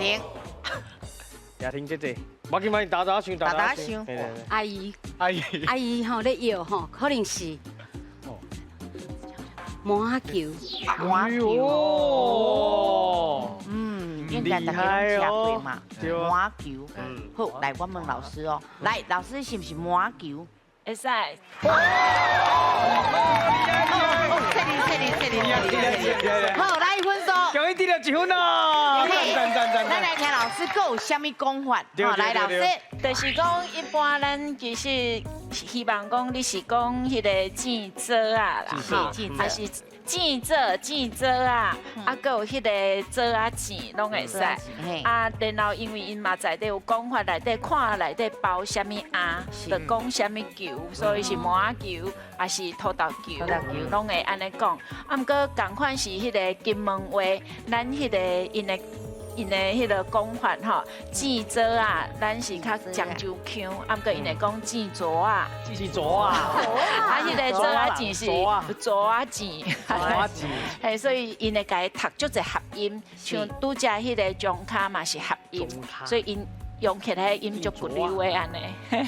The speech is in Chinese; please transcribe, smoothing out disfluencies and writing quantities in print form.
婷，雅婷姐姐，我今晚打想，打想，阿姨，阿姨，阿姨吼咧摇吼，可能是麻球，麻球，哦，应该大家拢吃过嘛，对啊麻球。好，来，我问老师哦，来，老师是不是麻球？会使。好，来一分数。终于得了1分咯！咱来听老师佫有啥物讲法？好，来老师，就是讲，一般咱其实希望讲你是讲迄个煎做啊啦，还是煎做啊，啊，佫有迄个做啊煎拢会使。啊，然后因为因嘛在底有讲法内底看内底包啥物啊，就讲啥物球，所以是麻球还是土豆球，拢会安尼讲。啊，毋过共款是迄个金门话，咱迄个因的迄个讲法吼，煎做啊，咱是较漳州腔，啊，毋过因会讲煎做啊，啊，迄个做啊煎是做啊煎，嘿，所以因会甲伊读足侪合音，像拄则迄个中卡嘛是合音，所以因用起来音足骨溜的安尼。